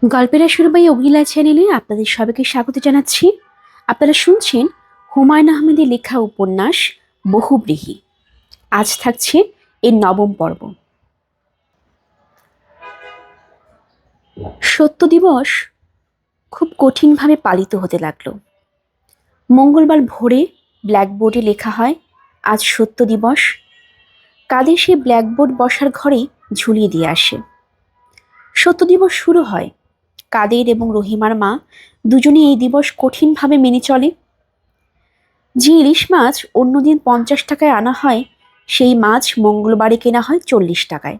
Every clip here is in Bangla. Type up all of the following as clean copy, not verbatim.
গল্পের শুরু বাই অগ্নিলা চ্যানেলে আপনাদের সবাইকে স্বাগত জানাচ্ছি। আপনারা শুনছেন হুমায়ুন আহমেদের লেখা উপন্যাস বহুব্রীহি। আজ থাকছে এর নবম পর্ব। সত্য দিবস খুব কঠিনভাবে পালিত হতে লাগলো। মঙ্গলবার ভোরে ব্ল্যাকবোর্ডে লেখা হয়, আজ সত্য দিবস। কাদের সে ব্ল্যাকবোর্ড বসার ঘরে ঝুলিয়ে দিয়ে আসে। সত্য দিবস শুরু হয়। কাদের এবং রহিমার মা দুজনে এই দিবস কঠিনভাবে মেনে চলে। যে ইলিশ মাছ অন্যদিন 50 টাকায় আনা হয়, সেই মাছ মঙ্গলবারে কেনা হয় 40 টাকায়।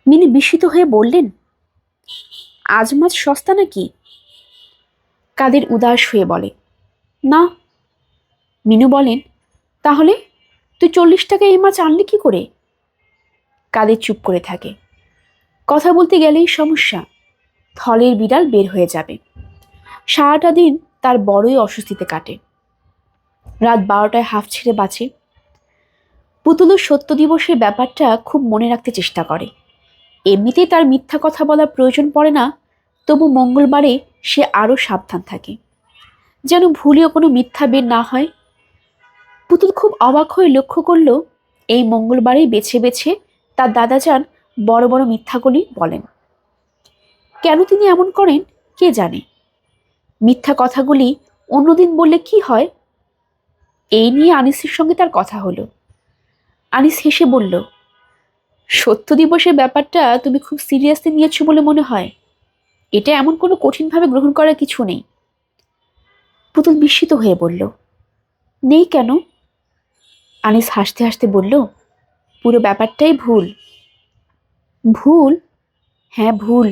মিনি বিস্মিত হয়ে বললেন, আজ মাছ সস্তা নাকি? কাদের উদাস হয়ে বলে, না। মিনু বলেন, তাহলে তুই 40 টাকায় এই মাছ আনলি কি করে? কাদের চুপ করে থাকে। কথা বলতে গেলেই সমস্যা, থলের বিড়াল বের হয়ে যাবে। সারাটা দিন তার বড়ই অস্বস্তিতে কাটে। রাত 12টায় হাঁফ ছেড়ে বাঁচে। পুতুলও সত্য দিবসের ব্যাপারটা খুব মনে রাখতে চেষ্টা করে। এমনিতেই তার মিথ্যা কথা বলার প্রয়োজন পড়ে না, তবু মঙ্গলবারে সে আরও সাবধান থাকে, যেন ভুলেও কোনো মিথ্যা বের না হয়। পুতুল খুব অবাক হয়ে লক্ষ্য করল, এই মঙ্গলবারেই বেছে বেছে তার দাদাজান বড় বড় মিথ্যাগুলি বলেন। কেন তিনি এমন করেন কে জানে। মিথ্যা কথাগুলি অন্যদিন বললে কি হয়? এই নিয়ে আনিসের সঙ্গে তার কথা হলো। আনিস হেসে বলল, সত্য দিবসের ব্যাপারটা তুমি খুব সিরিয়াসলি নিয়েছো বলে মনে হয়। এটা এমন কোনো কঠিনভাবে গ্রহণ করার কিছু নেই। পুতুল বিস্মিত হয়ে বলল, নেই কেন? আনিস হাসতে হাসতে বলল, পুরো ব্যাপারটাই ভুল। ভুল? হ্যাঁ, ভুল।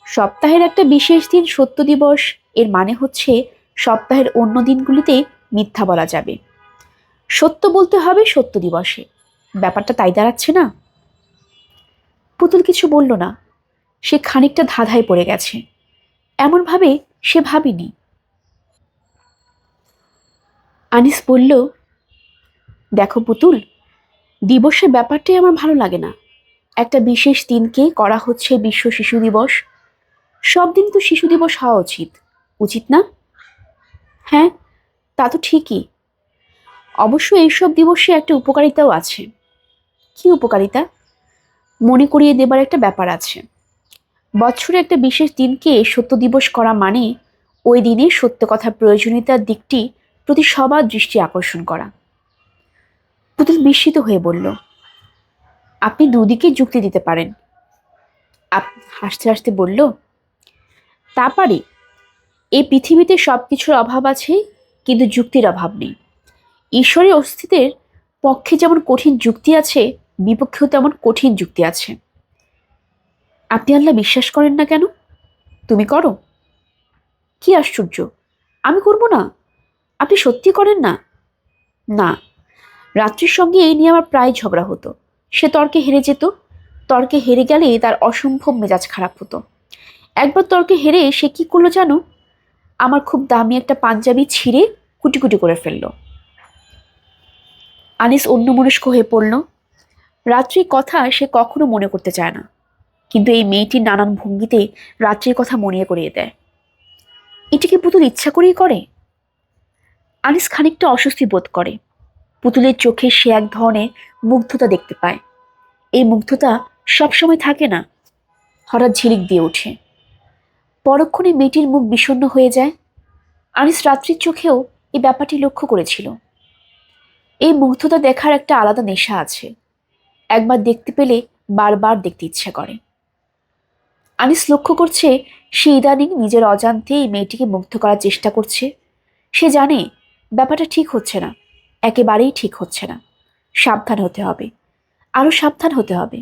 সপ্তাহের একটা বিশেষ দিন সত্য দিবস, এর মানে হচ্ছে সপ্তাহের অন্য দিনগুলিতে মিথ্যা বলা যাবে, সত্য বলতে হবে সত্য দিবসে। ব্যাপারটা তাই দাঁড়াচ্ছে না? পুতুল কিছু বলল না। সে খানিকটা ধাঁধায় পড়ে গেছে, এমনভাবে সে ভাবেনি। আনিস বলল, দেখো পুতুল, দিবসের ব্যাপারটাই আমার ভালো লাগে না। একটা বিশেষ দিনকে করা হচ্ছে বিশ্ব শিশু দিবস। সব দিন তো শিশু দিবস হওয়া উচিত, উচিত না? হ্যাঁ, তা তো ঠিকই। অবশ্য এইসব দিবসে একটা উপকারিতাও আছে। কি উপকারিতা? মনে করিয়ে দেবার একটা ব্যাপার আছে। বছরে একটা বিশেষ দিনকে সত্য দিবস করা মানে ওই দিনে সত্য কথার প্রয়োজনীয়তার দিকটি প্রতি সবার দৃষ্টি আকর্ষণ করা। পুতুল বিস্মিত হয়ে বলল, আপনি দুদিকে যুক্তি দিতে পারেন। হাসতে হাসতে বলল, তা পারি। এই পৃথিবীতে সবকিছুর অভাব আছে, কিন্তু যুক্তির অভাব নেই। ঈশ্বরের অস্তিত্বের পক্ষে যেমন কঠিন যুক্তি আছে, বিপক্ষেও তেমন কঠিন যুক্তি আছে। আপনি আল্লাহ বিশ্বাস করেন না কেন? তুমি করো? কি আশ্চর্য, আমি করব না? আপনি সত্যি করেন না? না। রাত্রির সঙ্গে এই নিয়ে আমার প্রায় ঝগড়া হতো। সে তর্কে হেরে যেত। তর্কে হেরে গেলে তার অসম্ভব মেজাজ খারাপ হতো। একবার তর্কে হেরে সে কি করলো জানো? আমার খুব দামি একটা পাঞ্জাবি ছিঁড়ে কুটি কুটি করে ফেললো। আনিস অন্যমনস্ক হয়ে পড়ল। রাত্রির কথা সে কখনো মনে করতে চায় না, কিন্তু এই মেয়েটির নানান ভঙ্গিতে রাত্রির কথা মনে করিয়ে দেয়। এটি কি পুতুল ইচ্ছা করেই করে? আনিস খানিকটা অস্বস্তি বোধ করে। পুতুলের চোখে সে এক ধরনের মুগ্ধতা দেখতে পায়। এই মুগ্ধতা সবসময় থাকে না, হঠাৎ ঝিলিক দিয়ে ওঠে। পরক্ষণে মেয়েটির মুখ বিষণ্ণ হয়ে যায়। আনিস রাত্রির চোখেও এই ব্যাপারটি লক্ষ্য করেছিল। এই মুগ্ধতা দেখার একটা আলাদা নেশা আছে। একবার দেখতে পেলে বারবার দেখতে ইচ্ছা করে। আনিস লক্ষ্য করছে সে ইদানিং নিজের অজান্তে এই মেয়েটিকে মুগ্ধ করার চেষ্টা করছে। সে জানে ব্যাপারটা ঠিক হচ্ছে না, একেবারেই ঠিক হচ্ছে না। সাবধান হতে হবে, আরো সাবধান হতে হবে।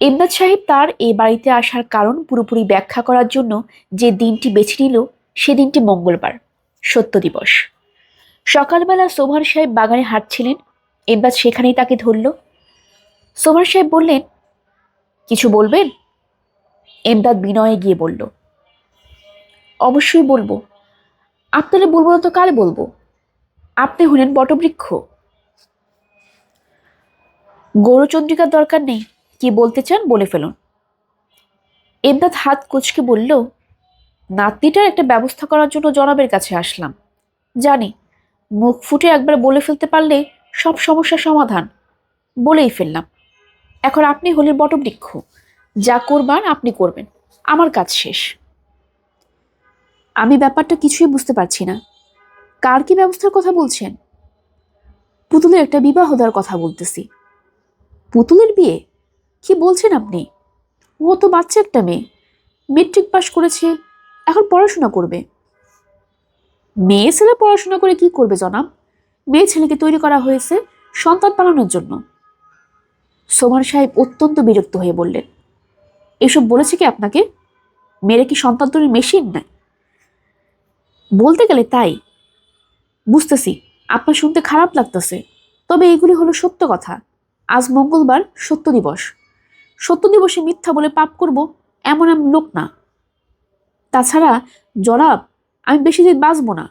ইমদাদ সাহেব তার এ বাড়িতে আসার কারণ পুরোপুরি ব্যাখ্যা করার জন্য যে দিনটি বেছে নিল, সে দিনটি মঙ্গলবার, সত্য দিবস। সকালবেলা সোভান সাহেব বাগানে হাঁটছিলেন। ইমদাদ সেখানেই তাকে ধরল। সোভান সাহেব বললেন, কিছু বলবেন? ইমদাদ বিনয়ে গিয়ে বলল, অবশ্যই বলবো। আপনারা বলবো না তো কারে বলবো? আপনি হলেন বটবৃক্ষ। গৌরচন্দ্রিকার দরকার নেই, কি বলতে চান বলে ফেলুন। এমদাদ হাত কুঁচকে বলল, নাতনিটার একটা ব্যবস্থা করার জন্য জনাবের কাছে আসলাম। জানি মুখ ফুটে একবার বলে ফেলতে পারলে সব সমস্যার সমাধান। বলেই ফেললাম। এখন আপনি হলেন বটবৃক্ষ, যা করবার আপনি করবেন, আমার কাজ শেষ। আমি ব্যাপারটা কিছুই বুঝতে পারছি না। কার কি ব্যবস্থার কথা বলছেন? পুতুলের একটা বিবাহ দেওয়ার কথা বলতেছি। পুতুলের বিয়ে? কি বলছেন আপনি? ও তো বাচ্চা একটা মেয়ে, মেট্রিক পাশ করেছে, এখন পড়াশোনা করবে। মেয়ে ছেলে পড়াশোনা করে কি করবে জনাব? মেয়ে ছেলেকে তৈরি করা হয়েছে সন্তান পালনের জন্য। সোভান সাহেব অত্যন্ত বিরক্ত হয়ে বললেন, এসব বলেছে কি আপনাকে? মেয়েরা কি সন্তান তৈরির মেশিন না? বলতে গেলে তাই। বুঝতেছি আপনার শুনতে খারাপ লাগতেছে, তবে এগুলি হলো সত্য কথা। আজ মঙ্গলবার, সত্য দিবস। সত্য দিবসে মিথ্যা বলে পাপ করব এমন আমি লোক না। তাছাড়া জনাব, আমি বেশি দিন বাঁচব না।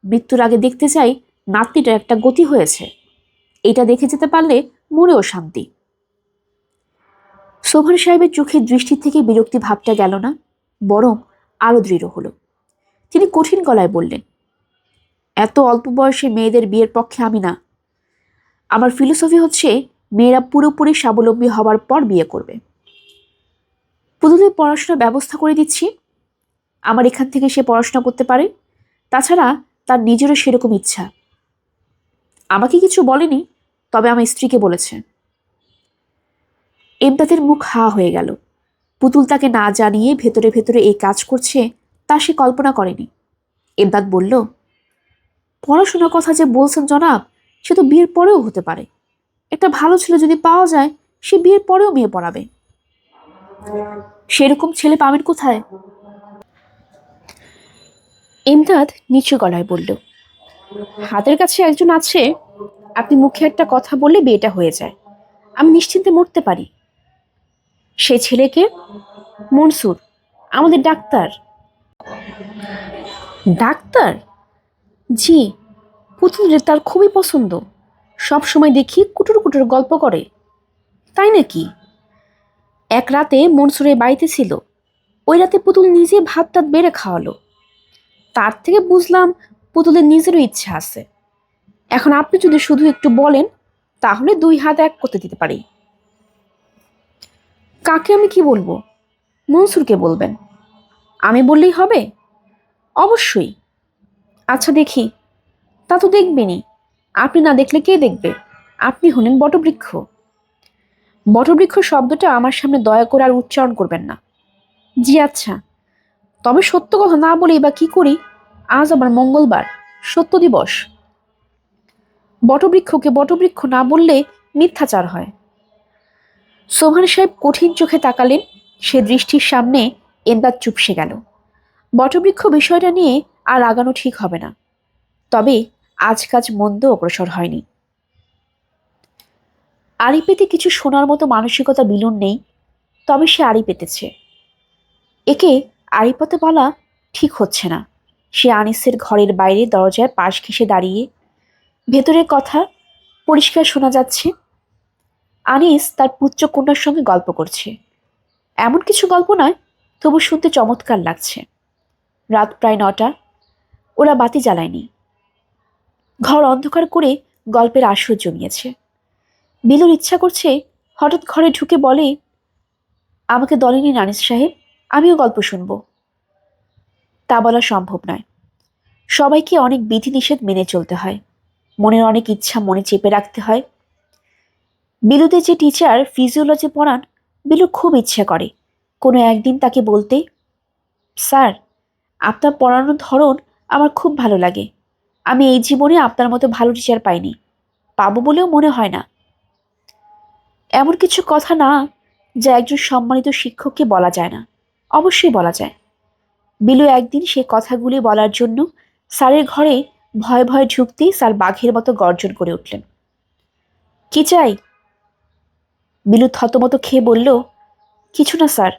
মৃত্যুর আগে দেখতে চাই নাতনিটা একটা গতি হয়েছে। এটা দেখে যেতে পারলে মনেও শান্তি। সোভান সাহেবের চোখের দৃষ্টি থেকে বিরক্তি ভাবটা গেল না, বরং আরো দৃঢ় হলো। তিনি কঠিন গলায় বললেন, এত অল্প বয়সে মেয়েদের বিয়ের পক্ষে আমি না। আমার ফিলোসফি হচ্ছে মেয়েরা পুরোপুরি স্বাবলম্বী হবার পর বিয়ে করবে। পুতুলের পড়াশোনার ব্যবস্থা করে দিচ্ছি। আমার এখান থেকে সে পড়াশোনা করতে পারে। তাছাড়া তার নিজেরও সেরকম ইচ্ছা। আমাকে কিছু বলেনি, তবে আমার স্ত্রীকে বলেছে। এমদাদের মুখ হা হয়ে গেল। পুতুল তাকে না জানিয়ে ভেতরে ভেতরে এই কাজ করছে তা সে কল্পনা করেনি। এমদাদ বলল, পড়াশোনার কথা যে বলছেন জনাব, সে তো বিয়ের পরেও হতে পারে। একটা ভালো ছেলে যদি পাওয়া যায়, সে বিয়ের পরেও মেয়ে পড়াবে। সেরকম ছেলে পাবেন কোথায়? এমদাদ নিচু গলায় বলল, হাতের কাছে একজন আছে। আপনি মুখে একটা কথা বললে বিয়েটা হয়ে যায়, আমি নিশ্চিন্তে মরতে পারি। সে ছেলেকে? মনসুর, আমাদের ডাক্তার। ডাক্তার? জি। পুতুলের তার খুবই পছন্দ। সব সময় দেখি কুটুর কুটুর গল্প করে। তাই নাকি? এক রাতে মনসুরের বাড়িতে ছিল। ওই রাতে পুতুল নিজে ভাত টাত বেড়ে খাওয়ালো। তার থেকে বুঝলাম পুতুলের নিজেরও ইচ্ছা আছে। এখন আপনি যদি শুধু একটু বলেন, তাহলে দুই হাত এক করতে দিতে পারি। কাকে আমি কি বলবো? মনসুরকে বলবেন। আমি বললেই হবে? অবশ্যই। আচ্ছা দেখি। তা তো দেখবেনই। আপনি না দেখলে কে দেখবে? আপনি হলেন বটবৃক্ষ। বটবৃক্ষ শব্দটা আমার সামনে দয়া করে আর উচ্চারণ করবেন না। জি আচ্ছা। তবে সত্য কথা না বলেই বা কি করি? আজ আবার মঙ্গলবার, সত্য দিবস। বটবৃক্ষকে বটবৃক্ষ না বললে মিথ্যাচার হয়। সোহান সাহেব কঠিন চোখে তাকালেন। সে দৃষ্টির সামনে এমদাদ চুপসে গেল। বটবৃক্ষ বিষয়টা নিয়ে আর আগানো ঠিক হবে না। তবে আজ কাজ মন্দ অগ্রসর হয়নি। আড়ি পেতে কিছু শোনার মতো মানসিকতা বিলুন নেই, তবে সে আড়ি পেতেছে। একে আড়ি পথে বলা ঠিক হচ্ছে না। সে আনিসের ঘরের বাইরে দরজায় পাশ ঘেঁষে দাঁড়িয়ে। ভেতরের কথা পরিষ্কার শোনা যাচ্ছে। আনিস তার পুত্র কন্যার সঙ্গে গল্প করছে। এমন কিছু গল্প নয়, তবু শুনতে চমৎকার লাগছে। রাত প্রায় 9টা। ওরা বাতি জ্বালায়নি। ঘর অন্ধকার করে গল্পের আসর জমিয়েছে। বিলুর ইচ্ছা করছে হঠাৎ ঘরে ঢুকে বলে, আমাকে দলে নিন আনিস সাহেব, আমিও গল্প শুনবো। তা বলা সম্ভব নয়। সবাইকে অনেক বিধিনিষেধ মেনে চলতে হয়। মনের অনেক ইচ্ছা মনে চেপে রাখতে হয়। বিলুতে যে টিচার ফিজিওলজি পড়ান, বিলু খুব ইচ্ছা করে কোনো একদিন তাকে বলতে, স্যার, আপনার পড়ানোর ধরন আমার খুব ভালো লাগে। আমি এই জীবনে আপনার মতো ভালো টিচার পাইনি, পাবো বলেও মনে হয় না। এমন কিছু কথা না যা একজন সম্মানিত শিক্ষককে বলা যায় না। অবশ্যই বলা যায়। বিলু একদিন সে কথাগুলি বলার জন্য স্যারের ঘরে ভয়ে ভয়ে ঢুকতেই স্যার বাঘের মতো গর্জন করে উঠলেন। কি চাই? বিলু থতমত খেয়ে বলল, কিছু না স্যার।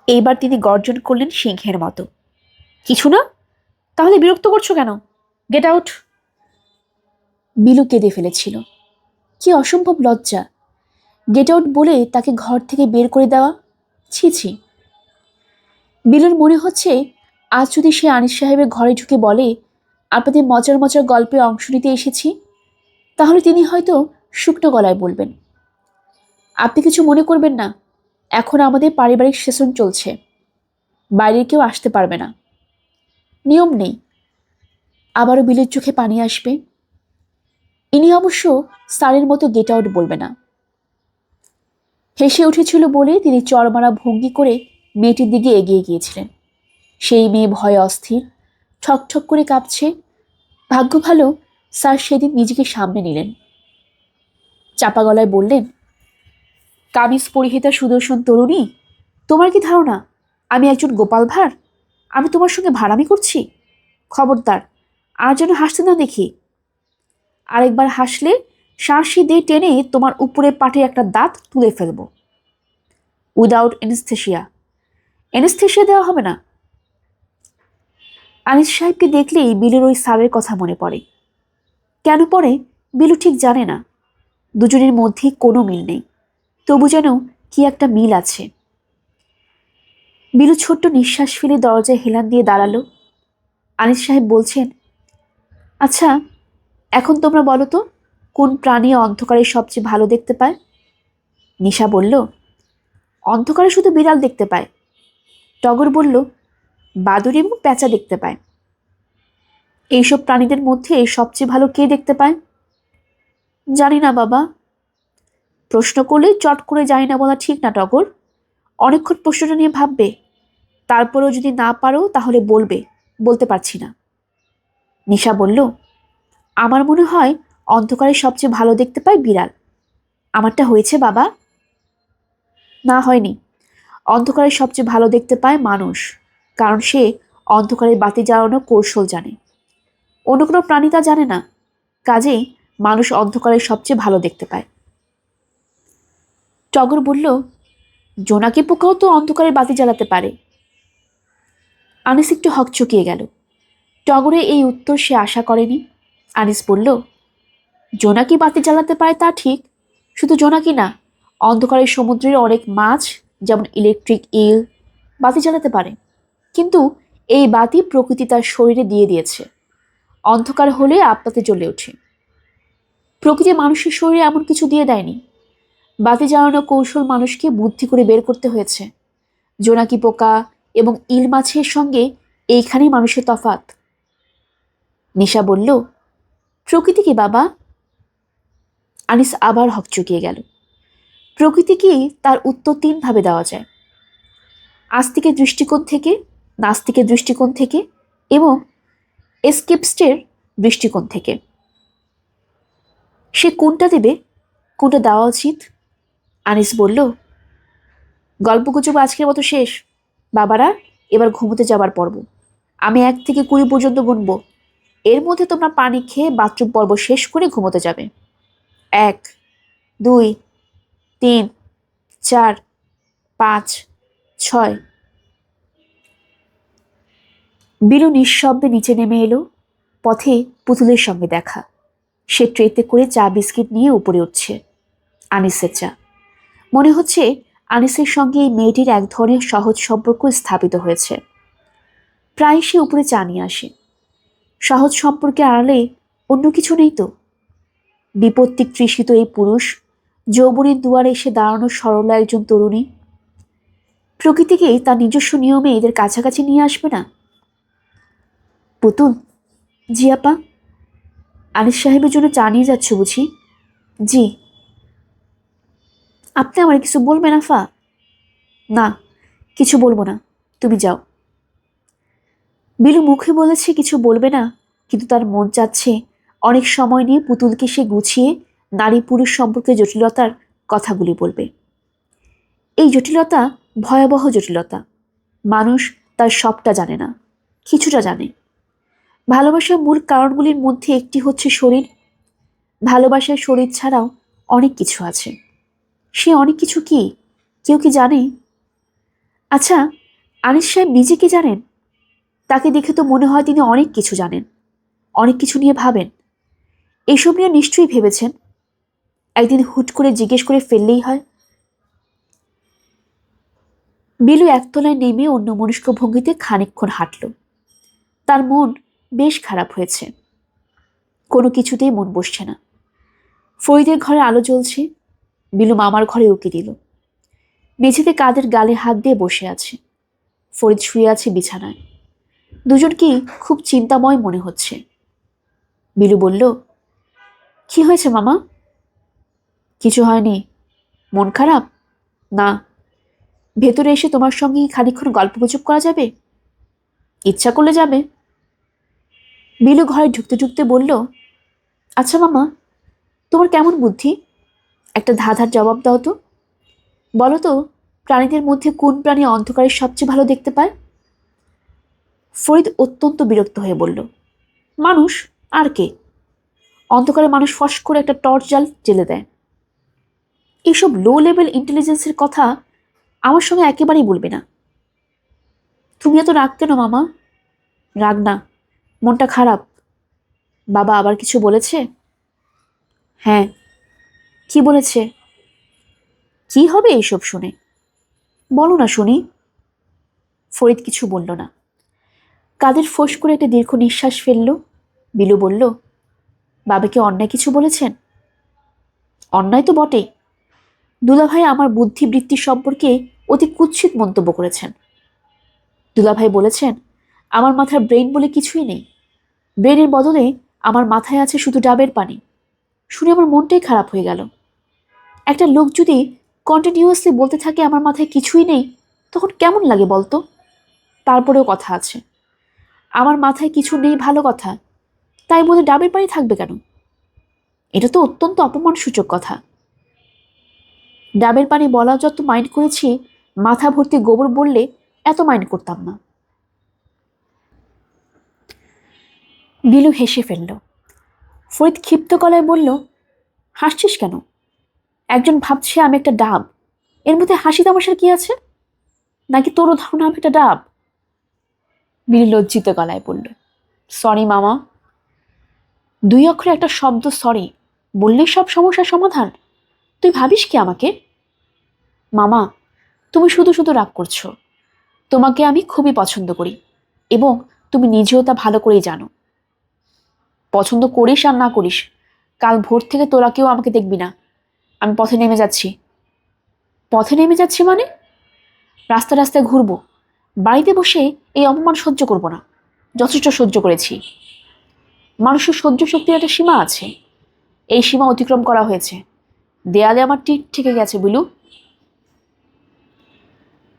এইবার তিনি গর্জন করলেন সিংহের মতো। কিছু না? তাহলে বিরক্ত করছো কেন? Get out. বিলু কেঁদে ফেলেছিল। কি অসম্ভব লজ্জা! গেট আউট বলে তাকে ঘর থেকে বের করে দেওয়া। ছি ছি। বিলুর মনে হচ্ছে আজ যদি সে আনিস সাহেবের ঘরে ঢুকে বলে আপনাদের মজার মজার গল্পে অংশ নিতে এসেছি, তাহলে তিনি হয়তো শুকনো গলায় বলবেন, আপনি কিছু মনে করবেন না, এখন আমাদের পারিবারিক সেশন চলছে, বাইরের কেউ আসতে পারবে না, নিয়ম নেই। আবারও বিলের চোখে পানি আসবে। ইনি অবশ্য স্যারের মতো গেট আউট বলবে না। হেসে উঠেছিল বলে তিনি চড়মারা ভঙ্গি করে মেয়েটির দিকে এগিয়ে গিয়েছিলেন। সেই মেয়ে ভয়ে অস্থির, ঠকঠক করে কাঁপছে। ভাগ্য ভালো স্যার সেদিন নিজেকে সামনে নিলেন। চাপা গলায় বললেন, কামিজ পরিহিতা সুদর্শন তরুণী, তোমার কি ধারণা আমি একজন গোপাল ভাঁড়? আমি তোমার সঙ্গে ভাড়ামি করছি? খবরদার, আর যেন হাসতে না দেখি। আরেকবার হাসলে শাঁসি দিয়ে টেনে তোমার উপরে পাটে একটা দাঁত তুলে ফেলবো। Without anaesthesia. এনেস্থেশিয়া দেওয়া হবে না। আনিস সাহেবকে দেখলেই বিলুর ওই স্যারের কথা মনে পড়ে। কেন পড়ে বিলু ঠিক জানে না। দুজনের মধ্যে কোনো মিল নেই, তবু যেন কি একটা মিল আছে। বিলু ছোট্ট নিঃশ্বাস ফেলে দরজায় হেলান দিয়ে দাঁড়ালো। আনিস সাহেব বলছেন, আচ্ছা, এখন তোমরা বলো তো, কোন প্রাণী অন্ধকারে সবচেয়ে ভালো দেখতে পায়? নিশা বলল, অন্ধকারে শুধু বিড়াল দেখতে পায়। টগর বলল, বাদুড় এবং প্যাঁচা দেখতে পায়। এইসব প্রাণীদের মধ্যে সবচেয়ে ভালো কে দেখতে পায়? জানি না বাবা। প্রশ্ন করলে চট করে জানি না বলা ঠিক না টগর। অনেকক্ষণ প্রশ্নটা নিয়ে ভাববে, তারপরেও যদি না পারো তাহলে বলবে বলতে পারছি না। নিশা বলল, আমার মনে হয় অন্ধকারে সবচেয়ে ভালো দেখতে পায় বিড়াল। আমারটা হয়েছে বাবা? না, হয়নি। অন্ধকারে সবচেয়ে ভালো দেখতে পায় মানুষ, কারণ সে অন্ধকারে বাতি জ্বালানোর কৌশল জানে। অন্য কোনো প্রাণী তা জানে না, কাজেই মানুষ অন্ধকারে সবচেয়ে ভালো দেখতে পায়। টগর বলল, জোনাকি পোকাও তো অন্ধকারে বাতি জ্বালাতে পারে। আনিস একটু হকচকিয়ে গেল। টগরের এই উত্তর সে আশা করেনি। আনিস বলল, জোনাকি বাতি জ্বালাতে পারে তা ঠিক, শুধু জোনাকি না, অন্ধকারের সমুদ্রের অনেক মাছ, যেমন ইলেকট্রিক ইল, বাতি জ্বালাতে পারে। কিন্তু এই বাতি প্রকৃতি তার শরীরে দিয়ে দিয়েছে। অন্ধকার হলে আপনাতে জ্বলে ওঠে। প্রকৃতি মানুষের শরীরে এমন কিছু দিয়ে দেয়নি। বাতি জ্বালানো কৌশল মানুষকে বুদ্ধি করে বের করতে হয়েছে। জোনাকি পোকা এবং ইল মাছের সঙ্গে এইখানেই মানুষের তফাৎ। নিশা বলল, প্রকৃতি কি বাবা? আনিস আবার হকচকিয়ে গেল। প্রকৃতি কি, তার উত্তর তিনভাবে দেওয়া যায়, আস্তিকের দৃষ্টিকোণ থেকে, নাস্তিকের দৃষ্টিকোণ থেকে এবং এসকেপিস্টের দৃষ্টিকোণ থেকে। সে কোনটা দেবে, কোনটা দেওয়া উচিত? আনিস বলল, গল্পগুজব আজকের মতো শেষ। বাবারা, এবার ঘুমোতে যাবার পর্ব। আমি 1 থেকে 20 পর্যন্ত গুনবো। এর মধ্যে তোমরা পানি খেয়ে বাথরুম পর্ব শেষ করে ঘুমোতে যাবে। 1, 2, 3, 4, 5, 6। বিলু নিঃশব্দে নিচে নেমে এলো। পথে পুতুলের সঙ্গে দেখা। সে ট্রেতে করে চা বিস্কিট নিয়ে উপরে উঠছে। আনিসের চা। মনে হচ্ছে আনিসের সঙ্গে এই মেয়েটির এক ধরনের সহজ সম্পর্ক স্থাপিত হয়েছে। প্রায় সে উপরে চা নিয়ে আসে। সহজ সম্পর্কে আড়ালে অন্য কিছু নেই তো? বিপত্তিক তৃষিত এই পুরুষ, যৌবনের দুয়ারে এসে দাঁড়ানো সরলা একজন তরুণী, প্রকৃতিকেই তার নিজস্ব নিয়মে এদের কাছাকাছি নিয়ে আসবে না? পুতুল। জি আপা। আনিস সাহেবের জন্য চা নিয়ে যাচ্ছ বুঝি? জি। আপনি আমার কিছু বলবেন আফা? না, কিছু বলবো না, তুমি যাও। বিলু মুখে বলেছে কিছু বলবে না, কিন্তু তার মন চাচ্ছে অনেক সময় নিয়ে পুতুলকে সে গুছিয়ে নারী পুরুষ সম্পর্কে জটিলতার কথাগুলি বলবে। এই জটিলতা ভয়াবহ জটিলতা। মানুষ তার সবটা জানে না, কিছুটা জানে। ভালোবাসার মূল কারণগুলির মধ্যে একটি হচ্ছে শরীর। ভালোবাসার শরীর ছাড়াও অনেক কিছু আছে। সে অনেক কিছু কি কেউ কি জানে? আচ্ছা, আনিস সাহেব নিজে কি জানেন? তাকে দেখে তো মনে হয় তিনি অনেক কিছু জানেন, অনেক কিছু নিয়ে ভাবেন। এইসব নিয়ে নিশ্চয়ই ভেবেছেন। একদিন হুট করে জিজ্ঞেস করে ফেললেই হয়। বিলু একতলায় নেমে অন্যমনস্ক ভঙ্গিতে খানিকক্ষণ হাঁটল। তার মন বেশ খারাপ হয়েছে, কোনো কিছুতেই মন বসছে না। ফরিদের ঘরে আলো জ্বলছে, বিলু মামার ঘরে উকি দিল। মেঝেতে কাদের গালে হাত দিয়ে বসে আছে, ফরিদ শুয়ে আছে বিছানায়। দুজনকেই খুব চিন্তাময় মনে হচ্ছে। বিলু বলল, কি হয়েছে মামা? কিছু হয়নি। মন খারাপ? না। ভেতরে এসে তোমার সঙ্গে খানিকক্ষণ গল্পগুজব করা যাবে? ইচ্ছা করলে যাবে। বিলু ঘরে ঢুকতে ঢুকতে বলল, আচ্ছা মামা, তোমার কেমন বুদ্ধি? একটা ধাঁধার জবাব দাও তো। বলো তো, প্রাণীদের মধ্যে কোন প্রাণী অন্ধকারে সবচেয়ে ভালো দেখতে পায়? ফরিদ অত্যন্ত বিরক্ত হয়ে বলল, মানুষ। আর কে? অন্ধকারে মানুষ ফস করে একটা টর্চ জাল জ্বেলে দেয়। এইসব লো লেভেল ইন্টেলিজেন্সের কথা আমার সঙ্গে একেবারেই বলবে না। তুমি এত রাগ কেন মামা? রাগ না, মনটা খারাপ। বাবা আবার কিছু বলেছে? হ্যাঁ। কি বলেছে? কি হবে এইসব শুনে? বলো না শুনি। ফরিদ কিছু বলল না। কাদের ফোঁস করে একটা দীর্ঘ নিঃশ্বাস ফেলল। বিলু বলল, বাবাকে অন্যায় কিছু বলেছেন? অন্যায় তো বটেই। দুলাভাই আমার বুদ্ধিবৃত্তি সম্পর্কে অতি কুৎসিত মন্তব্য করেছেন। দুলাভাই বলেছেন, আমার মাথার ব্রেইন বলে কিছুই নেই। ব্রেনের বদলে আমার মাথায় আছে শুধু ডাবের পানি। শুনে আমার মনটাই খারাপ হয়ে গেল। একটা লোক যদি কন্টিনিউয়াসলি বলতে থাকে আমার মাথায় কিছুই নেই, তখন কেমন লাগে বলতো? তারপরেও কথা আছে, আমার মাথায় কিছু নেই ভালো কথা, তাই বলে ডাবের পানি থাকবে কেন? এটা তো অত্যন্ত অপমানসূচক কথা। ডাবের পানি বলা যত মাইন্ড করেছি, মাথা ভর্তি গোবর বললে এত মাইন্ড করতাম না। বিলু হেসে ফেলল। ফরিদ ক্ষিপ্ত গলায় বলল, হাসছিস কেন? একজন ভাবছে আমি একটা ডাব, এর মধ্যে হাসি তামাশার কি আছে? নাকি তোরও ধারণা আমি একটা ডাব? বিলু লজ্জিত গলায় বলল, সরি মামা। দুই অক্ষরে একটা শব্দ সরি বললেই সব সমস্যার সমাধান? তুই ভাবিস কি আমাকে? মামা, তুমি শুধু শুধু রাগ করছো। তোমাকে আমি খুবই পছন্দ করি, এবং তুমি নিজেও তা ভালো করেই জানো। পছন্দ করিস আর না করিস, কাল ভোর থেকে তোরা কেউ আমাকে দেখবি না। আমি পথে নেমে যাচ্ছি। পথে নেমে যাচ্ছি মানে? রাস্তায় রাস্তায় ঘুরবো। বাড়িতে বসে এই অপমান সহ্য করব না। যথেষ্ট সহ্য করেছি। মানুষের সহ্য শক্তির একটা সীমা আছে, এই সীমা অতিক্রম করা হয়েছে। দেয়ালে আমার টিক ঠেকে গেছে বিলু।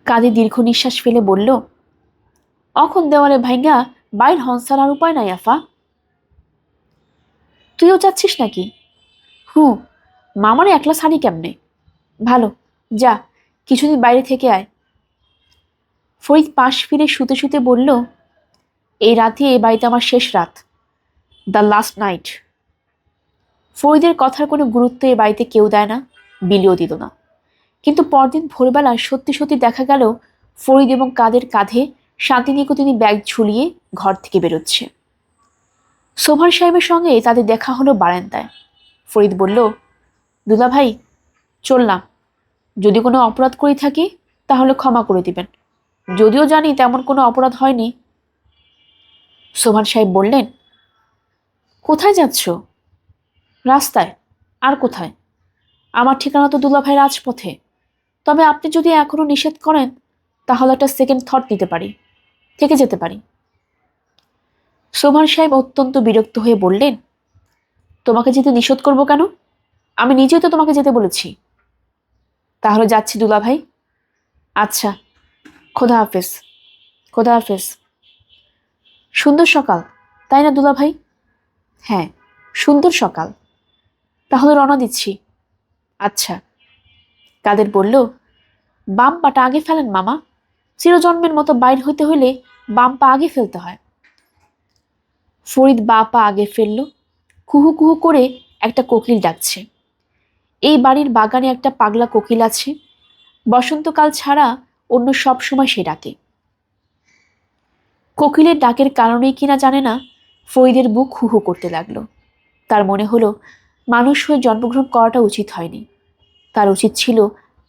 কাঁধে দীর্ঘ নিঃশ্বাস ফেলে বলল, অখন দেওয়ালে ভাইঙ্গা বাইর হনসার আর উপায় নাই আফা। তুইও যাচ্ছিস নাকি? হুঁ, মামারে একলা সারি কেমনে? ভালো, যা কিছুদিন বাইরে থেকে আয়। ফরিদ পাশ ফিরে শুতে শুতে বলল, এই রাতে এই বাড়িতে আমার শেষ রাত, দ্য লাস্ট নাইট। ফরিদের কথার কোনো গুরুত্ব এ বাড়িতে কেউ দেয় না, বিলিও দিল না। কিন্তু পরদিন ভোরবেলা সত্যি সত্যি দেখা গেল ফরিদ এবং কাদের কাঁধে শান্তিনিকেতনী ব্যাগ ঝুলিয়ে ঘর থেকে বেরোচ্ছে। সোভার সাহেবের সঙ্গে তাদের দেখা হলো বারান্দায়। ফরিদ বলল, দুলা ভাই, চললাম। যদি কোনো অপরাধ করে থাকি তাহলে ক্ষমা করে দিবেন, যদিও জানি তেমন কোনো অপরাধ হয়নি। সোভান সাহেব বললেন, কোথায় যাচ্ছ? রাস্তায়। আর কোথায়? আমার ঠিকানা তো দুলাভাই রাজপথে। তবে আপনি যদি এখনো নিষেধ করেন তাহলে একটা সেকেন্ড থট নিতে পারি, থেকে যেতে পারি। সোভান সাহেব অত্যন্ত বিরক্ত হয়ে বললেন, তোমাকে যেতে নিষেধ করবো কেন? আমি নিজেই তো তোমাকে যেতে বলেছি। তাহলে যাচ্ছি দুলাভাই। আচ্ছা, খোদা হাফেজ। খোদা হাফেজ। সুন্দর সকাল, তাই না দুলাভাই? হ্যাঁ, সুন্দর সকাল। তাহলে রওনা দিচ্ছি। আচ্ছা। কাদের বলল, বাম পাটা আগে ফেলেন মামা। চিরজন্মের মতো বাইর হইতে হইলে বাম পা আগে ফেলতে হয়। ফরিদ বা পা আগে ফেলল। কুহু কুহু করে একটা কোকিল ডাকছে। এই বাড়ির বাগানে একটা পাগলা কোকিল আছে, বসন্তকাল ছাড়া অন্য সব সময় সে ডাকে। কোকিলের ডাকের কারণেই কিনা জানে না, ফরিদের বুক হু হু করতে লাগলো। তার মনে হলো মানুষ হয়ে জন্মগ্রহণ করাটা উচিত হয়নি, তার উচিত ছিল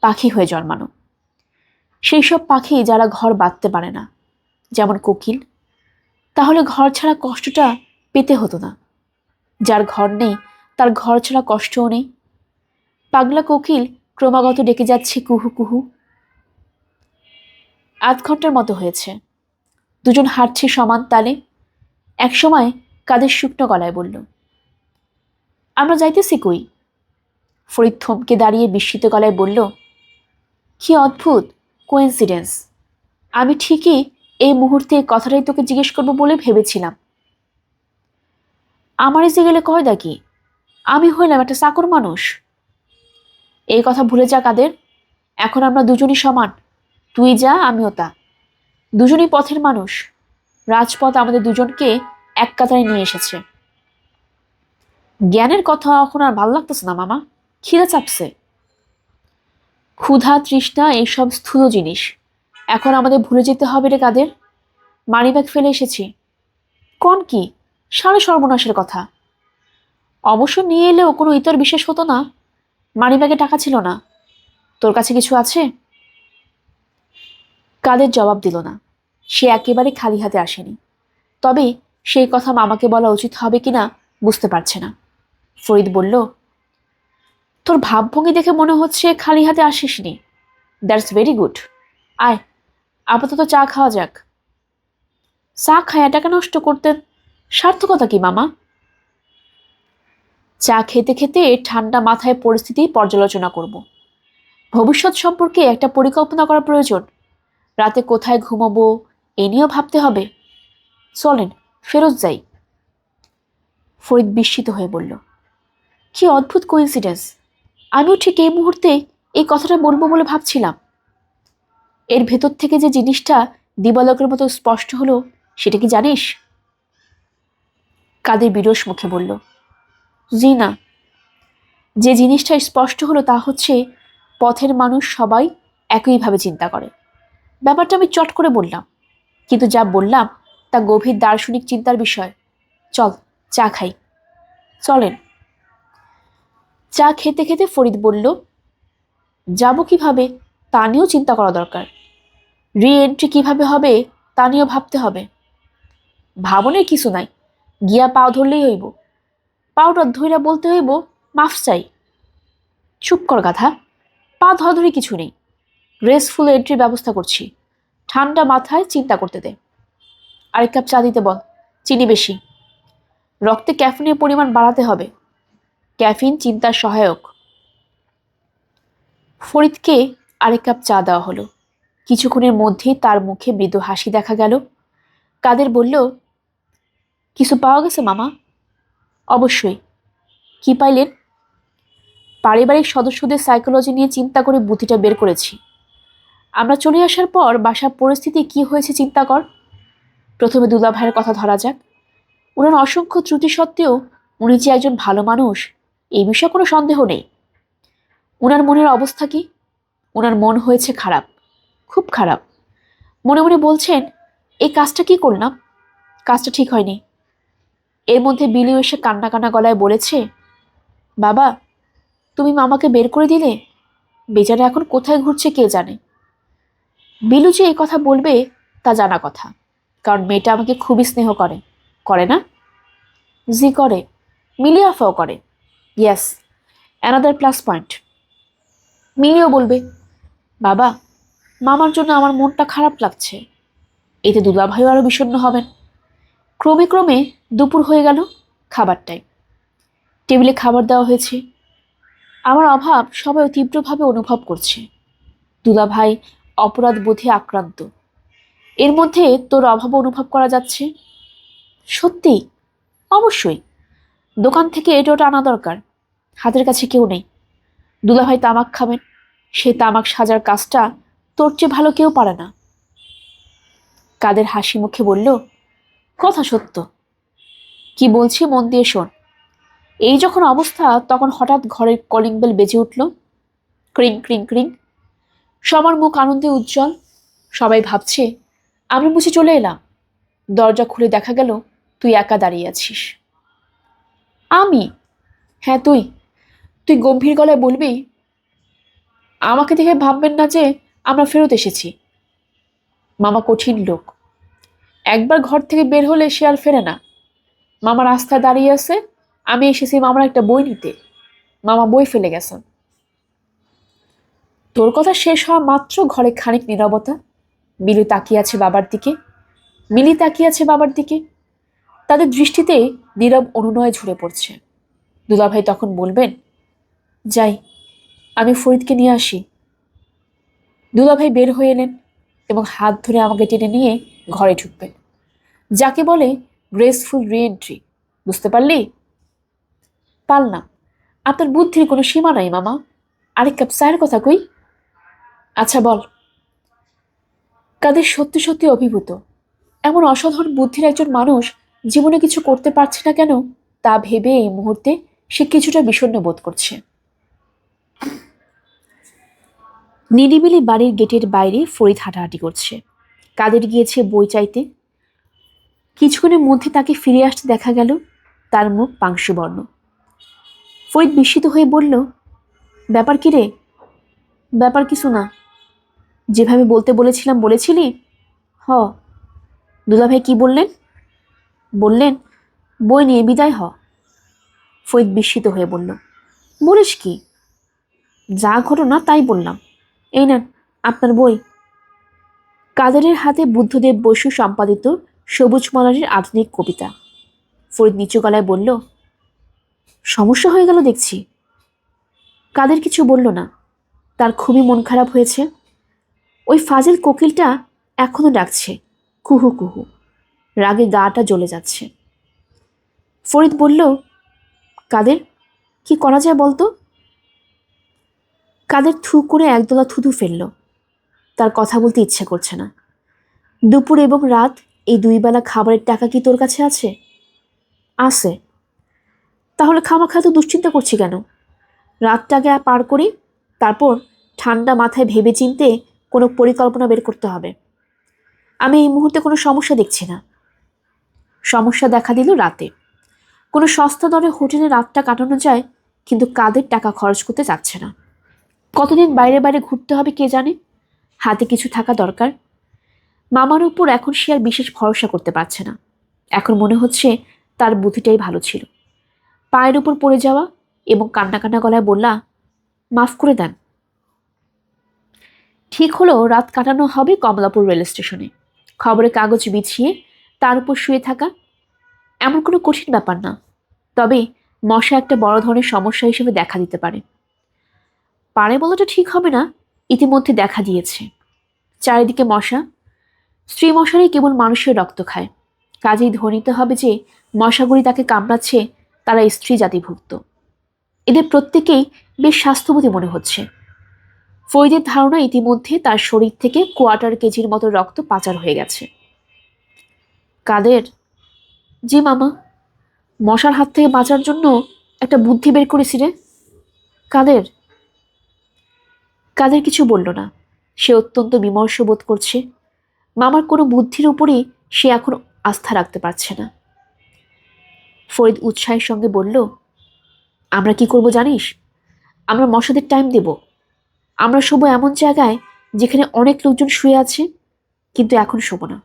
পাখি হয়ে জন্মানো। সেই সব পাখি যারা ঘর বাঁধতে পারে না, যেমন কোকিল। তাহলে ঘর ছাড়া কষ্টটা পেতে হতো না। যার ঘর নেই তার ঘর ছাড়া কষ্টও নেই। পাগলা কোকিল ক্রমাগত ডেকে যাচ্ছে কুহু কুহু। 8 ঘন্টার মতো হয়েছে। দুজন হাঁটছে সমান তালে। একসময় কাদের শুকনো গলায় বলল, আমরা যাইতেছি কই? ফরিদ থমকে দাঁড়িয়ে বিস্মিত গলায় বলল, কি অদ্ভুত কোইন্সিডেন্স। আমি ঠিকই এই মুহূর্তে কথাটাই তোকে জিজ্ঞেস করবো বলে ভেবেছিলাম। আমার এসে গেলে কয় দা কি? আমি হইলাম একটা চাকর মানুষ। এই কথা ভুলে যা কাদের। এখন আমরা দুজনই সমান। তুই যা, আমিও তা। দুজনই পথের মানুষ। রাজপথ আমাদের দুজনকে এক কাতারে নিয়ে এসেছে। জ্ঞানের কথা এখন আর ভাল লাগতেছে না মামা। খিদে চাপছে। ক্ষুধা তৃষ্ণা এইসব স্থূল জিনিস এখন আমাদের ভুলে যেতে হবে রে কাদের। মানিব্যাগ ফেলে এসেছি। কোন কি সাড়ে সর্বনাশের কথা। অবশ্য নিয়ে এলেও কোনো ইতর বিশেষ হতো না। মানিব্যাগে টাকা ছিল না। তোর কাছে কিছু আছে? কাদের জবাব দিল না। সে একেবারে খালি হাতে আসেনি। তবে সেই কথা মামাকে বলা উচিত হবে কিনা বুঝতে পারছে না। ফরিদ বলল, তোর ভাবভঙ্গি দেখে মনে হচ্ছে খালি হাতে আসিসনি। That's very good. আয়, আপাতত চা খাওয়া যাক। চা খায় টাকা নষ্ট করতে সার্থকতা কি মামা? চা খেতে খেতে ঠান্ডা মাথায় পরিস্থিতি পর্যালোচনা করব। ভবিষ্যৎ সম্পর্কে একটা পরিকল্পনা করা প্রয়োজন। রাতে কোথায় ঘুমাবো এ নিয়েও ভাবতে হবে। চলেন ফেরত যাই। ফরিদ বিস্মিত হয়ে বলল, কি অদ্ভুত কোইন্সিডেন্স। আমিও ঠিক এই মুহূর্তে এই কথাটা বলবো বলে ভাবছিলাম। এর ভেতর থেকে যে জিনিসটা দিবালোকের মতো স্পষ্ট হলো সেটা কি জানিস? কাদের বিরস মুখে বলল, জি না। যে জিনিসটা স্পষ্ট হলো তা হচ্ছে পথের মানুষ সবাই একইভাবে চিন্তা করে। ব্যাপারটা আমি চট করে বললাম, কিন্তু যা বললাম তা গভীর দার্শনিক চিন্তার বিষয়। চল চা খাই। চলেন। চা খেতে খেতে ফরিদ বলল, যাব কিভাবে তা নিয়েও চিন্তা করা দরকার। রি এন্ট্রি কিভাবে হবে তা নিয়েও ভাবতে হবে। ভাবনের কিছু নাই, গিয়া পাও ধরলেই হইব। পাওটা ধইরা বলতে হইব, মাফ চাই। চুপ কর গাধা। পা ধরাধরি কিছু নেই। গ্রেসফুল এন্ট্রির ব্যবস্থা করছি। ঠান্ডা মাথায় চিন্তা করতে দে। আরেক কাপ চা দিতে বল, চিনি বেশি। রক্তে ক্যাফিনের পরিমাণ বাড়াতে হবে। ক্যাফিন চিন্তার সহায়ক। ফরিদকে আরেক কাপ চা দেওয়া হলো। কিছুক্ষণের মধ্যেই তার মুখে মৃদু হাসি দেখা গেল। কাদের বলল, কিছু পাওয়া গেছে মামা? অবশ্যই। কি পাইলেন? পারিবারিক সদস্যদের সাইকোলজি নিয়ে চিন্তা করে বুদ্ধিটা বের করেছি। আমরা চলে আসার পর বাসার পরিস্থিতি কি হয়েছে চিন্তা কর। প্রথমে দুলা ভাইয়ের কথা ধরা যাক। উনার অসংখ্য ত্রুটি সত্ত্বেও উনি যে একজন ভালো মানুষ এই বিষয়ে কোনো সন্দেহ নেই। উনার মনের অবস্থা কি? উনার মন হয়েছে খারাপ, খুব খারাপ। মনে মনে বলছেন, এই কাজটা কি করলাম, কাজটা ঠিক হয়নি। এর মধ্যে বিলি এসে কান্না কান্না গলায় বলেছে, বাবা তুমি মামাকে বের করে দিলে। বেচারা এখন কোথায় ঘুরছে কে জানে। বিলু যে এই কথা বলবে তা জানা কথা, কারণ মেয়েটা আমাকে খুবই স্নেহ করে। করে না? জি করে। মিলি আফাও করে। Yes, another plus point. মিলিও বলবে, বাবা মামার জন্য আমার মনটা খারাপ লাগছে। এতে দুলাভাইও আরো বিষণ্ণ হবেন। ক্রমে ক্রমে দুপুর হয়ে গেল। খাবার টাইম। টেবিলে খাবার দেওয়া হয়েছে। আমার অভাব সবাই তীব্রভাবে অনুভব করছে। দুলাভাই অপরাধ বোধে আক্রান্ত। এর মধ্যে তোর অভাব অনুভব করা যাচ্ছে। সত্যি? অবশ্যই। দোকান থেকে এটা ওটা আনা দরকার। হাতের কাছে কেউ নেই। দুলাভাই তামাক খাবেন। সে তামাক সাজার কাজটা তোর চেয়ে ভালো কেউ পারে না। কাদের হাসি মুখে বলল, কথা সত্য। কি বলছি মন দিয়ে শোন। এই যখন অবস্থা তখন হঠাৎ ঘরের কলিং বেল বেজে উঠল। ক্রিং ক্রিং ক্রিং। সবার মুখ আনন্দে উজ্জ্বল। সবাই ভাবছে আমি বুঝি চলে এলাম। দরজা খুলে দেখা গেল তুই একা দাঁড়িয়ে আছিস। আমি? হ্যাঁ তুই। তুই গম্ভীর গলায় বলবি, আমাকে দেখে ভাববেন না যে আমরা ফেরত এসেছি। মামা কঠিন লোক, একবার ঘর থেকে বের হলে সে আর ফেরে না। মামা রাস্তায় দাঁড়িয়ে আছে, আমি এসেছি মামার একটা বই নিতে, মামা বই ফেলে গেছেন। তোর কথা শেষ হওয়া মাত্র ঘরে খানিক নীরবতা। মিলি তাকিয়ে আছে বাবার দিকে, মিলি তাকিয়ে আছে বাবার দিকে। তাদের দৃষ্টিতে নীরব অনুনয় ঝরে পড়ছে। দুলাভাই তখন বলবেন, যাই, আমি ফরিদকে নিয়ে আসি। দুলাভাই বের হয়ে এলেন এবং হাত ধরে আমাকে টেনে নিয়ে ঘরে ঢুকবেন। যাকে বলে গ্রেসফুল রিএন্ট্রি। বুঝতে পারলি? পারলাম। আপনার বুদ্ধির কোনো সীমা নাই মামা। আরেক কাপ চায়ের কথা কই। আচ্ছা বল। কাদের সত্যি সত্যি অভিভূত। এমন অসাধারণ বুদ্ধির একজন মানুষ জীবনে কিছু করতে পারছে না কেন তা ভেবে এই মুহূর্তে সে কিছুটা বিষণ্ণ বোধ করছে। নিরিবিলি বাড়ির গেটের বাইরে ফরিদ হাঁটাহাঁটি করছে। কাদের গিয়েছে বই চাইতে। কিছুক্ষণের মধ্যে তাকে ফিরে আসতে দেখা গেল। তার মুখ পাংশুবর্ণ। ফরিদ বিস্মিত হয়ে বলল, ব্যাপার কি রে? ব্যাপার কিছু না। যেভাবে বলতে বলেছিলাম বলেছিলি? হ। দুলাভাই কি বললেন? বললেন বই নিয়ে বিদায় হ। ফরিদ বিস্মিত হয়ে বলল, বলিস কি? যা ঘটনা তাই বললাম। এই নেন আপনার বই। কাদেরের হাতে বুদ্ধদেব বসু সম্পাদিত সবুজ মলারের আধুনিক কবিতা। ফরিদ নিচু গলায় বলল, সমস্যা হয়ে গেল দেখছি। কাদের কিছু বলল না। তার খুবই মন খারাপ হয়েছে। ওই ফাজিল কোকিলটা এখনো ডাকছে, কুহু কুহু। রাগে গাটা জ্বলে যাচ্ছে। ফরিদ বলল, কাদের, কি করা যায় বলতো? কাদের থু করে একদলা থুতু ফেলল। তার কথা বলতে ইচ্ছে করছে না। দুপুর এবং রাত এই দুই বেলা খাবারের টাকা কি তোর কাছে আছে? আছে। তাহলে খামাখা তো দুশ্চিন্তা করছি কেন? রাতটাকে পার করি, তারপর ঠান্ডা মাথায় ভেবে চিনতে কোনো পরিকল্পনা বের করতে হবে। আমি এই মুহূর্তে কোনো সমস্যা দেখছি না। সমস্যা দেখা দিল রাতে। কোনো সস্তা দরে হোটেলে রাতটা কাটানো যায়, কিন্তু কাদের টাকা খরচ করতে চাচ্ছে না। কতদিন বাইরে বাইরে ঘুরতে হবে কে জানে। হাতে কিছু থাকা দরকার। মামার উপর এখন সে আর বিশেষ ভরসা করতে পারছে না। এখন মনে হচ্ছে তার বুদ্ধিটাই ভালো ছিল। পায়ের উপর পড়ে যাওয়া এবং কান্না কান্না গলায় বললা, মাফ করে দেন। ঠিক হলো রাত কাটানো হবে কমলাপুর রেল স্টেশনে। খবরের কাগজ বিছিয়ে তার উপর শুয়ে থাকা এমন কোনো কঠিন ব্যাপার না। তবে মশা একটা বড় ধরনের সমস্যা হিসেবে দেখা দিতে পারে। পারে বলাটা ঠিক হবে না, ইতিমধ্যে দেখা দিয়েছে। চারিদিকে মশা। স্ত্রী মশারই কেবল মানুষের রক্ত খায়। কাজেই ধরে নিতে হবে যে মশাগুলি তাকে কামড়াচ্ছে তারা স্ত্রী জাতিভুক্ত। এদের প্রত্যেকেই বেশ স্বাস্থ্যবতী মনে হচ্ছে। ফরিদের ধারণা ইতিমধ্যে তার শরীর থেকে কোয়ার্টার কেজির মতো রক্ত পাচার হয়ে গেছে। কাদের? জি মামা। মশার হাত থেকে বাঁচার জন্য একটা বুদ্ধি বের করেছি রে। কাদের? কাদের কিছু বলল না। সে অত্যন্ত বিমর্ষ বোধ করছে। মামার কোনো বুদ্ধির উপরই সে এখন আস্থা রাখতে পারছে না। ফরিদ উৎসাহের সঙ্গে বলল, আমরা কি করব জানিস? আমরা মশাদের টাইম দেব। আমরা শোবো এমন জায়গায় যেখানে অনেক লোকজন শুয়ে আছে, কিন্তু এখন শোবো না।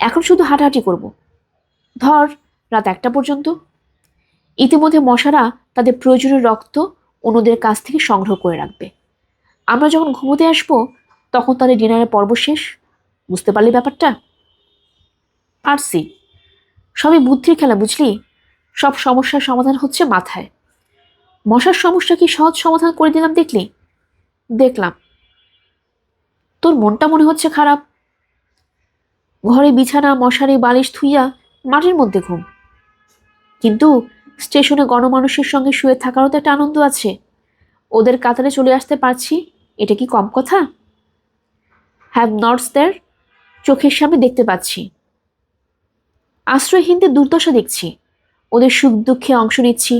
এখন শুধু হাঁটাহাঁটি করব। ধর রাত 1টা পর্যন্ত। ইতিমধ্যে মশারা তাদের প্রয়োজনীয় রক্ত অন্যদের কাছ থেকে সংগ্রহ করে রাখবে। আমরা যখন ঘুমোতে আসবো তখন তাদের ডিনারের পর্ব শেষ। বুঝতে পারলি ব্যাপারটা? পারছি। সবই বুদ্ধির খেলা, বুঝলি? সব সমস্যার সমাধান হচ্ছে মাথায়। মশার সমস্যা কি সহজ সমাধান করে দিলাম দেখলি? দেখলাম। তোর মনটা মনে হচ্ছে খারাপ। ঘরে বিছানা মশারি বালিশ থুইয়া মাটির মধ্যে ঘুম। কিন্তু স্টেশনে গণমানুষের সঙ্গে শুয়ে থাকারও তো একটা আনন্দ আছে। ওদের কাতারে চলে আসতে পারছি, এটা কি কম কথা? হ্যাভ নটস দেয়ার, চোখের সামনে দেখতে পাচ্ছি। আশ্রয়হীনদের দুর্দশা দেখছি, ওদের সুখ দুঃখে অংশ নিচ্ছি,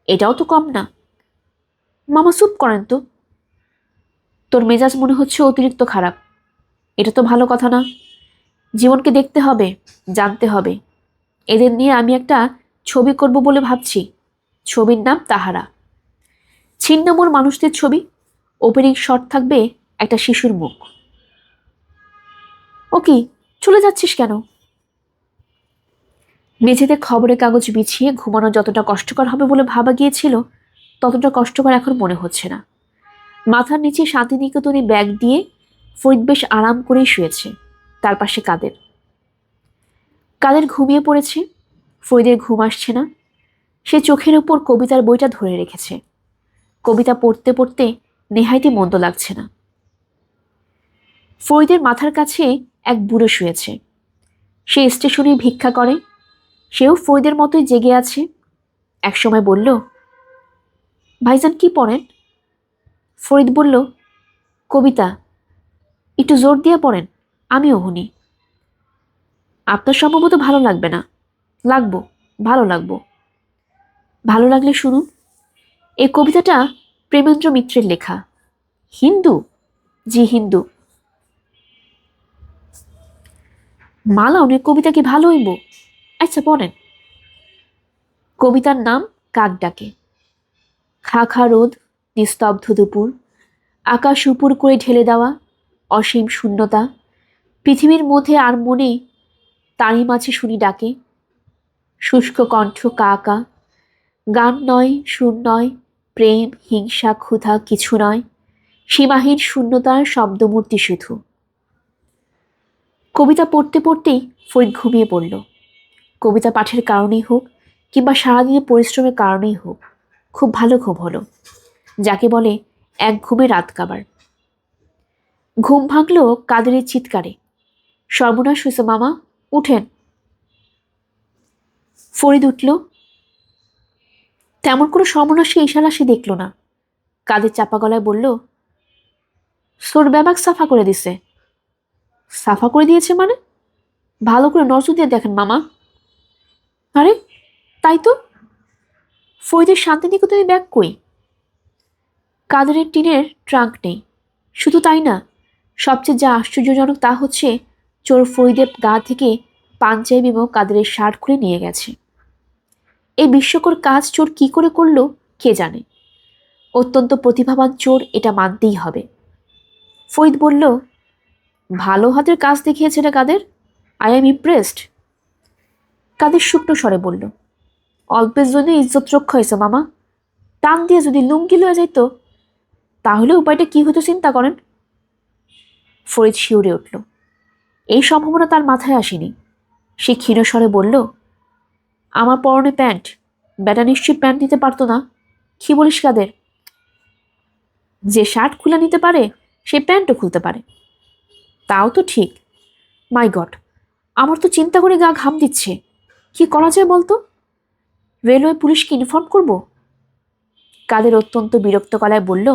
এটাও তো কম না। মামা চুপ করেন তো। তোর মেজাজ মনে হচ্ছে অতিরিক্ত খারাপ। এটা তো ভালো কথা না। জীবনকে দেখতে হবে, জানতে হবে। এদের নিয়ে আমি একটা ছবি করব বলে ভাবছি। ছবির নাম তাহারা। ছিন্নমূল মানুষদের ছবি। ওপেনিং শট থাকবে একটা শিশুর মুখ। ও কি, চলে যাচ্ছিস কেন? মেঝেতে খবরের কাগজ বিছিয়ে ঘুমানো যতটা কষ্টকর হবে বলে ভাবা গিয়েছিল, ততটা কষ্টকর এখন মনে হচ্ছে না। মাথার নিচে শান্তিনিকেতনে ব্যাগ দিয়ে ফরিদ বেশ আরাম করেই শুয়েছে। তার পাশে কাদের। কাদের ঘুমিয়ে পড়েছে। ফরিদের ঘুম আসছে না। সে চোখের উপর কবিতার বইটা ধরে রেখেছে। কবিতা পড়তে পড়তে নেহাইতে মন্দ লাগছে না। ফরিদের মাথার কাছে এক বুড়ো শুয়েছে। সে স্টেশনে ভিক্ষা করে। সেও ফরিদের মতোই জেগে আছে। একসময় বলল, ভাইজান কি পড়েন? ফরিদ বলল, কবিতা। একটু জোর দিয়ে পড়েন, আমিও শুনি। আপনার সম্ভবত ভালো লাগবে না। লাগবো, ভালো লাগবো। ভালো লাগলে শুনুন। এই কবিতাটা প্রেমেন্দ্র মিত্রের লেখা। হিন্দু? জি হিন্দু। মালা অনেক কবিতা কি ভালো হইব? আচ্ছা পড়েন। কবিতার নাম কাক ডাকে। খা খা রোদ, নিস্তব্ধ দুপুর, আকাশ উপর করে ঢেলে দেওয়া অসীম শূন্যতা, পৃথিবীর মধ্যে আর মনে তারই মাঝে শুনি ডাকে। শুষ্ক কণ্ঠ কা কা, গান নয়, সুর নয়, প্রেম হিংসা ক্ষুধা কিছু নয়, সীমাহীন শূন্যতার শব্দমূর্তি শুধু। কবিতা পড়তে পড়তেই ফরিদ ঘুমিয়ে পড়ল। কবিতা পাঠের কারণেই হোক কিংবা সারাদিনের পরিশ্রমের কারণেই হোক, খুব ভালো ঘুম হলো, যাকে বলে এক ঘুমে রাত কাবার। ঘুম ভাঙল কাদেরের চিৎকারে, সর্বনাশ হয়েছে মামা, উঠেন। ফরিদ উঠল। তেমন কোনো সর্বনাশী ইশারা সে দেখল না। কাদের চাপা গলায় বলল, সোর ব্যাবাক সাফা করে দিছে। সাফা করে দিয়েছে মানে? ভালো করে নজর দিয়ে দেখেন মামা। আরে তাই তো, ফরিদের শান্তিনিকেতনে ব্যাগ কই? কাদেরের টিনের ট্রাঙ্ক নেই। শুধু তাই না, সবচেয়ে যা আশ্চর্যজনক তা হচ্ছে চোর ফরিদের গা থেকে পাঞ্জাবি এবং কাদেরের শার্ট খুলে নিয়ে গেছে। এই বিস্ময়কর কাজ চোর কি করে করলো কে জানে। অত্যন্ত প্রতিভাবান চোর, এটা মানতেই হবে। ফরিদ বলল, ভালো হাতের কাজ দেখিয়েছে রে কাদের, আই এম ইমপ্রেসড। কাদের শুকনো স্বরে বলল, অল্পের জন্য ইজ্জত রক্ষা হয়েছে মামা। টান দিয়ে যদি লুঙ্গি লয়ে যাইত, তাহলে উপায়টা কি হতো চিন্তা করেন। ফরিদ শিউরে উঠল। এই সম্ভাবনা তার মাথায় আসেনি। সে ক্ষীণ স্বরে বলল, আমার পরনে প্যান্ট, বেটা নিশ্চয়ই প্যান্ট নিতে পারতো না। কি বলিস কাদের? যে শার্ট খুলে নিতে পারে সে প্যান্টও খুলতে পারে। তাও তো ঠিক। মাই গড, আমার তো চিন্তা করে গা ঘাম দিচ্ছে। কি করা যায় বলতো? রেলওয়ে পুলিশকে ইনফর্ম করব? কাদের অত্যন্ত বিরক্ত গলায় বলল,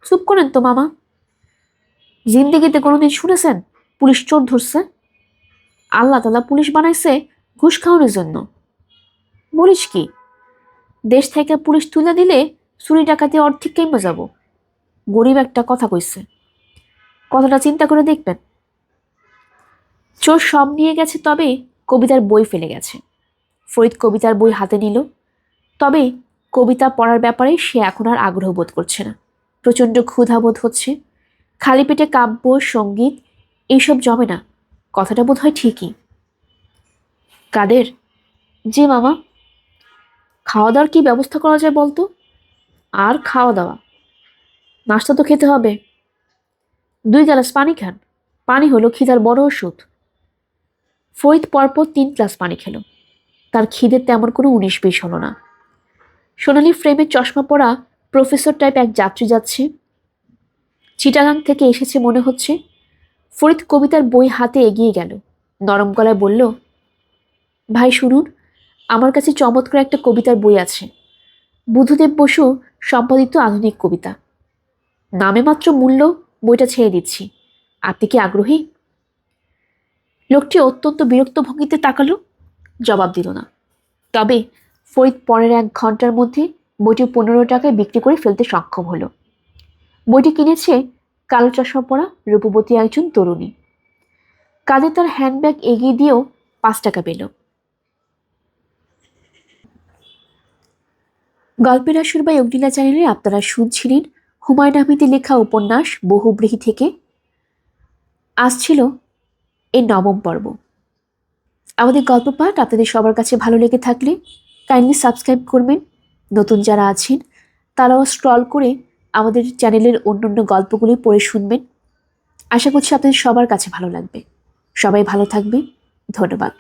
চুপ করেন তো মামা। জিন্দেগিতে কোনোদিন শুনেছেন পুলিশ চোর ধরছে? আল্লাহ তালা পুলিশ বানাইছে ঘুষ খাওয়ানোর জন্য। বলিস কি? দেশ থেকে পুলিশ তুলে দিলে চুরি ডাকাতি অর্ধেক কেমে যাব। গরিব একটা কথা কইছে, কথাটা চিন্তা করে দেখবেন। চোর সব নিয়ে গেছে, তবে কবিতার বই ফেলে গেছে। ফরিদ কবিতার বই হাতে নিল। তবে কবিতা পড়ার ব্যাপারে সে এখন আর আগ্রহ বোধ করছে না। প্রচণ্ড ক্ষুধা বোধ হচ্ছে। খালি পেটে কাব্য সঙ্গীত এইসব জমে না, কথাটা বোধ হয় ঠিকই। কাদের? যে মামা। খাওয়া দাওয়ার কি ব্যবস্থা করা যায় বলতো? আর খাওয়া দাওয়া, নাস্তা তো খেতে হবে। 2 গ্লাস পানি খান, পানি হলো খিদার বড় ওষুধ। ফরিদ পরপর 3 গ্লাস পানি খেল। তার খিদের তেমন কোনো 19-20 হলো না। সোনালি ফ্রেমের চশমা পরা প্রফেসর টাইপ এক যাত্রী যাচ্ছে। চিটাগাং থেকে এসেছে মনে হচ্ছে। ফরিদ কবিতার বই হাতে এগিয়ে গেল। নরম গলায় বলল, ভাই শুনুন, আমার কাছে চমৎকার একটা কবিতার বই আছে। বুদ্ধদেব বসু সম্পাদিত আধুনিক কবিতা। নামে মাত্র মূল্য, বইটা ছেড়ে দিচ্ছি। আপনি কি আগ্রহী? লোকটি অত্যন্ত বিরক্ত ভঙ্গিতে তাকালো, জবাব দিল না। তবে ফরিদ পরের 1 ঘন্টার মধ্যে বইটি 15 টাকায় বিক্রি করে ফেলতে সক্ষম হলো। বইটি কিনেছে কালো চশমা পরা রূপবতী একজন তরুণী। কাঁধে তার হ্যান্ডব্যাগ এগিয়ে দিয়েও 5 টাকা পেল। গল্পের আসর বা অগ্নিলা চ্যানেলে আপনারা শুনছিলেন হুমায়ুন আহমেদের লেখা উপন্যাস বহুব্রীহি থেকে। আজ ছিল এর 9ম পর্ব। আমাদের গল্প পাঠ আপনাদের সবার কাছে ভালো লেগে থাকলে কাইন্ডলি সাবস্ক্রাইব করবেন। নতুন যারা আছেন তারাও স্ক্রল করে আমাদের চ্যানেলের অন্যান্য গল্পগুলি পড়ে শুনবেন। আশা করছি আপনাদের সবার কাছে ভালো লাগবে। সবাই ভালো থাকবে। ধন্যবাদ।